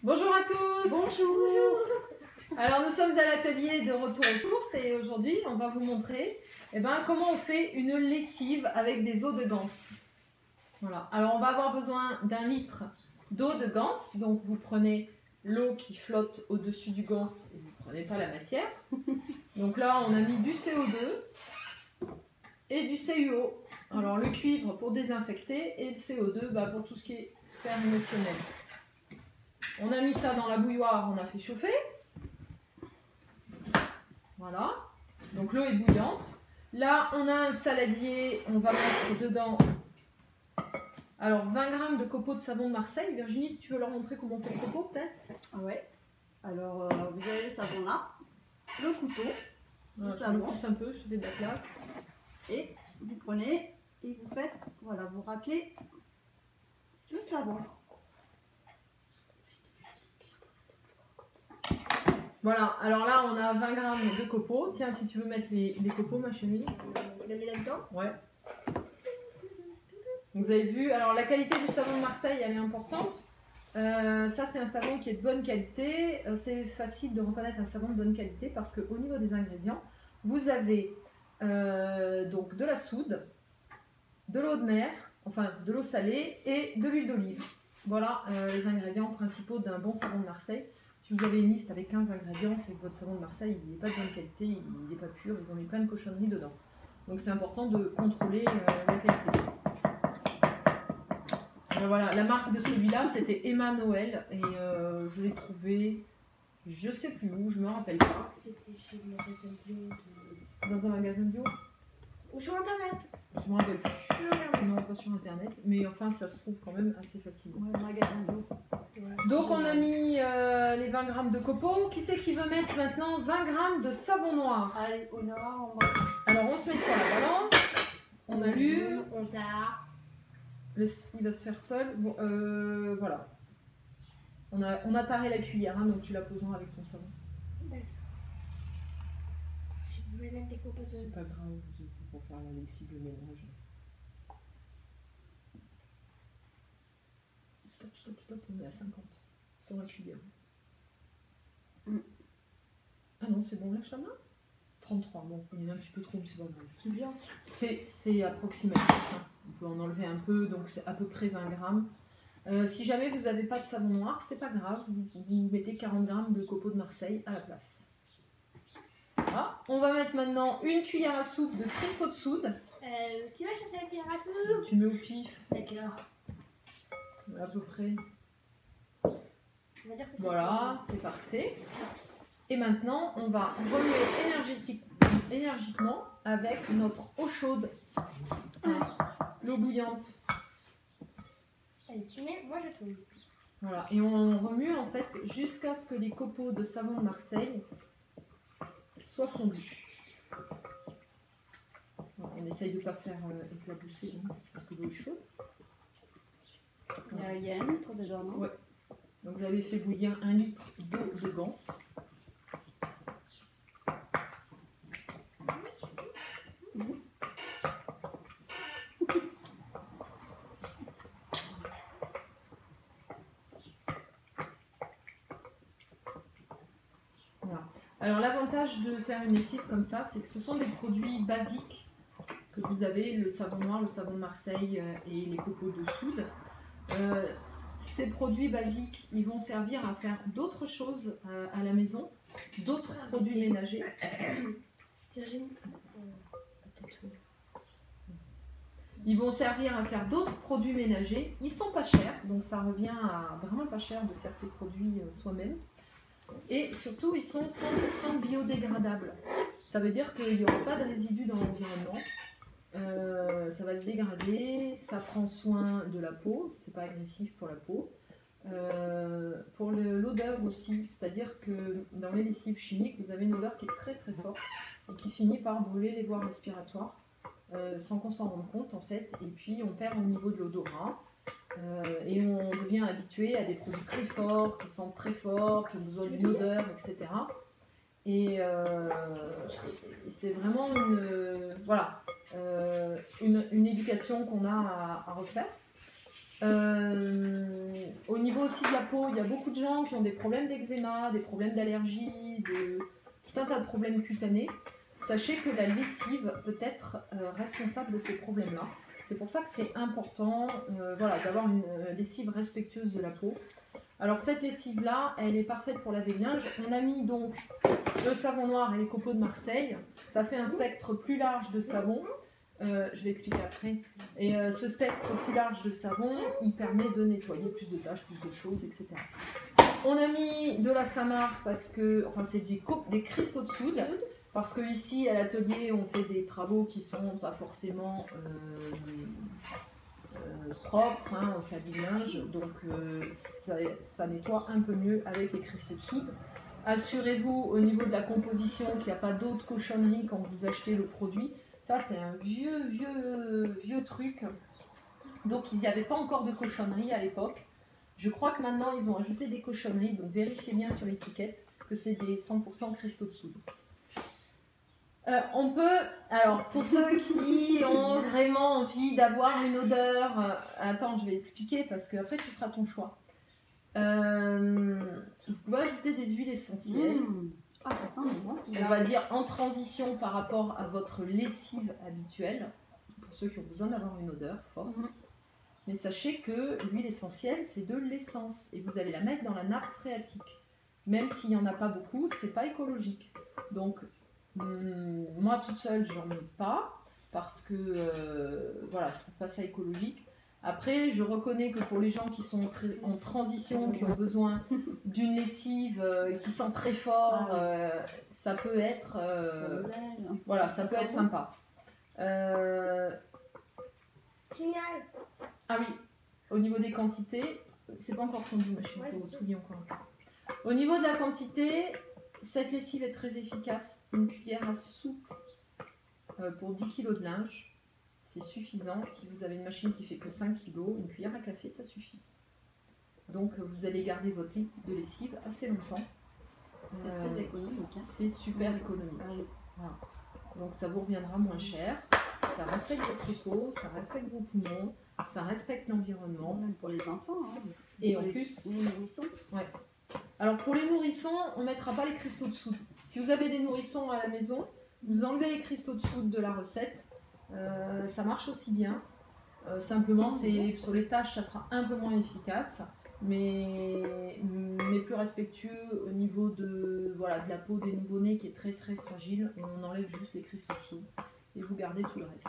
Bonjour à tous. Bonjour. Alors nous sommes à l'atelier de retour aux sources et aujourd'hui on va vous montrer comment on fait une lessive avec des os de ganse. Voilà. Alors on va avoir besoin d'1 litre d'eau de ganse, donc vous prenez l'eau qui flotte au-dessus du ganse et vous ne prenez pas la matière. Donc là on a mis du CO2 et du CuO. Alors le cuivre pour désinfecter et le CO2 pour tout ce qui est sphère émotionnelle. On a mis ça dans la bouilloire, on a fait chauffer. Voilà. Donc l'eau est bouillante. Là, on a un saladier, on va mettre dedans 20 g de copeaux de savon de Marseille. Virginie, si tu veux leur montrer comment on fait le copeaux, peut-être. Ah ouais. Alors, vous avez le savon là, le couteau, le Je savon. me pousse un peu, je fais de la place. Et vous prenez et vous faites, voilà, vous raclez le savon. Voilà, alors là, on a 20 g de copeaux. Tiens, si tu veux mettre les copeaux, ma chérie. Je le mets là-dedans. Ouais. Vous avez vu, alors la qualité du savon de Marseille, elle est importante. Ça, c'est un savon qui est de bonne qualité. C'est facile de reconnaître un savon de bonne qualité parce qu'au niveau des ingrédients, vous avez donc de la soude, de l'eau de mer, enfin de l'eau salée et de l'huile d'olive. Voilà les ingrédients principaux d'un bon savon de Marseille. Si vous avez une liste avec 15 ingrédients, c'est que votre savon de Marseille n'est pas de bonne qualité, il n'est pas pur, ils ont mis plein de cochonneries dedans. Donc c'est important de contrôler la qualité. Voilà, la marque de celui-là, c'était Emma Noël et je l'ai trouvé, je sais plus où, je me rappelle pas. C'était chez le magasin bio. Dans un magasin bio? Ou sur internet. Je me rappelle plus. Non, pas sur internet, mais enfin ça se trouve quand même assez facilement. Ouais, le magasin bio. Ouais. Donc on a mis les 20 g de copeaux. Qui c'est qui veut mettre maintenant 20 g de savon noir? Allez, Honora, on va. Alors on se met sur la balance, on allume, On t'a. il va se faire seul. Bon, voilà. On a taré la cuillère, donc tu la poseras avec ton savon. Si vous voulez mettre des copeaux de. C'est pas grave, pour faire la lessive, le ménage. Stop, on est à 50. Sur la cuillère. Ah non, c'est bon, lâche la main. 33, bon, il y en a un petit peu trop, mais c'est pas grave. C'est bien. C'est approximatif, hein. On peut en enlever un peu, donc c'est à peu près 20 g. Si jamais vous n'avez pas de savon noir, c'est pas grave, vous mettez 40 g de copeaux de Marseille à la place. Voilà. On va mettre maintenant une cuillère à soupe de cristaux de soude. Qui va chercher la cuillère à soupe? Tu mets au pif, D'accord. à peu près. On va dire que Voilà, c'est parfait. Et maintenant, on va remuer énergiquement avec notre eau chaude, l'eau bouillante. Allez, tu mets, moi je tourne. Voilà, et on remue en fait jusqu'à ce que les copeaux de savon de Marseille soient fondus. Alors, on essaye de ne pas faire éclabousser parce que l'eau est chaude. Il y a 1 litre dedans, non? Ouais. Donc j'avais fait bouillir 1 litre d'eau de ganse. Voilà. Alors l'avantage de faire une lessive comme ça, c'est que ce sont des produits basiques que vous avez, le savon noir, le savon de Marseille et les copeaux de soude. Ces produits basiques, ils vont servir à faire d'autres choses à la maison, d'autres produits ménagers. Virginie. Ils vont servir à faire d'autres produits ménagers. Ils sont pas chers, donc ça revient à vraiment pas cher de faire ces produits soi-même. Et surtout, ils sont 100% biodégradables. Ça veut dire qu'il n'y aura pas de résidus dans l'environnement. Ça va se dégrader, ça prend soin de la peau, c'est pas agressif pour la peau. Pour l'odeur aussi, c'est-à-dire que dans les lessives chimiques, vous avez une odeur qui est très très forte et qui finit par brûler les voies respiratoires sans qu'on s'en rende compte en fait. Et puis on perd au niveau de l'odorat et on devient habitué à des produits très forts, qui sentent très fort, qui ont besoin d'une odeur, etc. Et c'est vraiment une éducation qu'on a à refaire. Au niveau aussi de la peau, il y a beaucoup de gens qui ont des problèmes d'eczéma, des problèmes d'allergie, tout un tas de problèmes cutanés. Sachez que la lessive peut être responsable de ces problèmes-là. C'est pour ça que c'est important voilà, d'avoir une lessive respectueuse de la peau. Alors cette lessive-là, elle est parfaite pour laver le linge. On a mis donc le savon noir et les copeaux de Marseille. Ça fait un spectre plus large de savon. Je vais expliquer après. Et ce spectre plus large de savon, il permet de nettoyer plus de tâches, plus de choses, etc. On a mis de la Samar parce que, enfin c'est des cristaux de soude. Parce que ici à l'atelier on fait des travaux qui sont pas forcément propres, hein, on s'habille linge, donc ça nettoie un peu mieux avec les cristaux de soude. Assurez-vous au niveau de la composition qu'il n'y a pas d'autres cochonneries quand vous achetez le produit. Ça c'est un vieux truc. Donc il n'y avait pas encore de cochonneries à l'époque. Je crois que maintenant ils ont ajouté des cochonneries, donc vérifiez bien sur l'étiquette que c'est des 100% cristaux de soude. On peut, alors pour ceux qui ont vraiment envie d'avoir une odeur, attends je vais expliquer parce que après tu feras ton choix. Vous pouvez ajouter des huiles essentielles. Ah ça sent bon. On va dire en transition par rapport à votre lessive habituelle, pour ceux qui ont besoin d'avoir une odeur forte. Mais sachez que l'huile essentielle c'est de l'essence et vous allez la mettre dans la nappe phréatique. Même s'il n'y en a pas beaucoup, c'est pas écologique. Donc moi toute seule j'en mets pas parce que voilà, je trouve pas ça écologique. Après je reconnais que pour les gens qui sont en transition, qui ont besoin d'une lessive qui sent très fort, ça peut être voilà, ça peut être sympa. Génial. Ah oui, au niveau des quantités, c'est pas encore fondu ma chérie, il faut tout lier encore. Au niveau de la quantité, cette lessive est très efficace. Une cuillère à soupe pour 10 kg de linge, c'est suffisant. Si vous avez une machine qui fait que 5 kg, une cuillère à café, ça suffit. Donc vous allez garder votre litre de lessive assez longtemps. C'est très économique. Hein. C'est super économique. Voilà. Donc ça vous reviendra moins cher. Ça respecte votre éco, ça respecte vos poumons, ça respecte l'environnement. Même pour les enfants. Hein. Et en plus, les nourrissons. Ouais. Alors pour les nourrissons, on ne mettra pas les cristaux de soude. Si vous avez des nourrissons à la maison, vous enlevez les cristaux de soude de la recette. Ça marche aussi bien. Simplement, sur les tâches, ça sera un peu moins efficace, mais plus respectueux au niveau de la peau des nouveau-nés qui est très très fragile. On enlève juste les cristaux de soude et vous gardez tout le reste.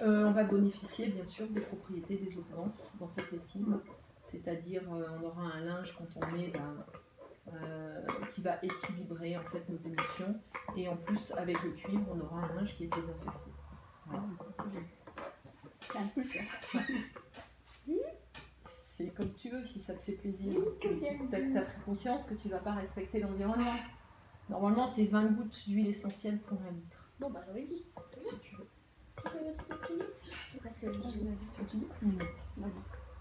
On va bénéficier bien sûr des propriétés des odorants dans cette lessive. C'est-à-dire on aura un linge quand on met qui va équilibrer en fait nos émotions et en plus avec le cuivre on aura un linge qui est désinfecté. Voilà. C'est un plus. C'est comme tu veux si ça te fait plaisir. Tu as pris conscience que tu ne vas pas respecter l'environnement. Normalement c'est 20 gouttes d'huile essentielle pour 1 litre. Bon bah j'avais dit. Si tu veux. Tu peux mettre des petits C'est presque le Vas-y.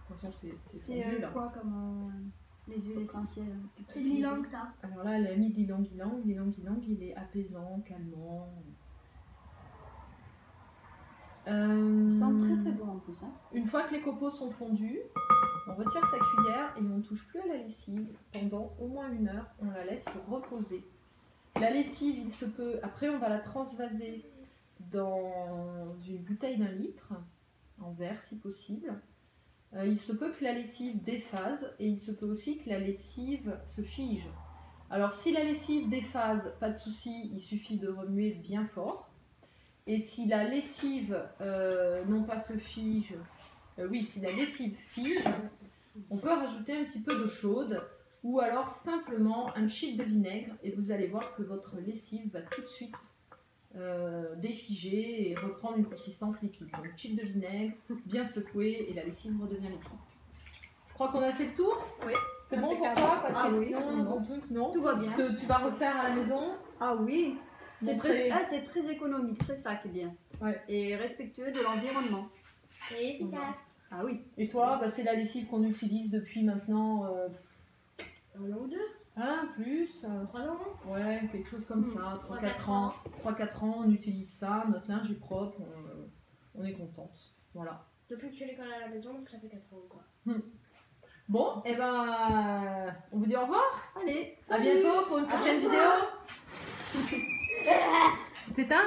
Attention c'est C'est fondu là. quoi comme les huiles essentielles? C'est de l'ylang ça. Alors là elle a mis de l'ylang-ylang. L'ylang-ylang il est apaisant, calmant. Il sent très très bon en plus. Hein. Une fois que les copeaux sont fondus, on retire sa cuillère et on ne touche plus à la lessive pendant au moins 1 heure. On la laisse reposer. La lessive, il se peut, après on va la transvaser dans une bouteille d'1 litre, en verre si possible. Il se peut que la lessive déphase et il se peut aussi que la lessive se fige. Alors si la lessive déphase, pas de souci, il suffit de remuer bien fort. Et si la lessive non pas se fige, si la lessive fige, on peut rajouter un petit peu d'eau chaude ou alors simplement un pchit de vinaigre et vous allez voir que votre lessive va tout de suite défiger et reprendre une consistance liquide. Donc pchit de vinaigre, bien secoué et la lessive redevient liquide. Je crois qu'on a fait le tour. Oui. C'est bon pour toi? Pas de questions, non. truc, non? Tout va bien. Tu vas refaire à la maison? Ah oui. C'est Montrer- très économique, c'est ça qui est bien. Ouais. Et respectueux de l'environnement. Et efficace. Ah oui. Et toi, c'est la lessive qu'on utilise depuis maintenant 1 an ou 2 plus 3 ans. ouais, quelque chose comme ça, 3-4 ans. 3-4 ans, on utilise ça, notre linge est propre, on est contente. Voilà. Depuis que tu l'école à la maison, donc ça fait 4 ans quoi. Bon, et ben, on vous dit au revoir. Allez, À bientôt pour une prochaine vidéo. C'est un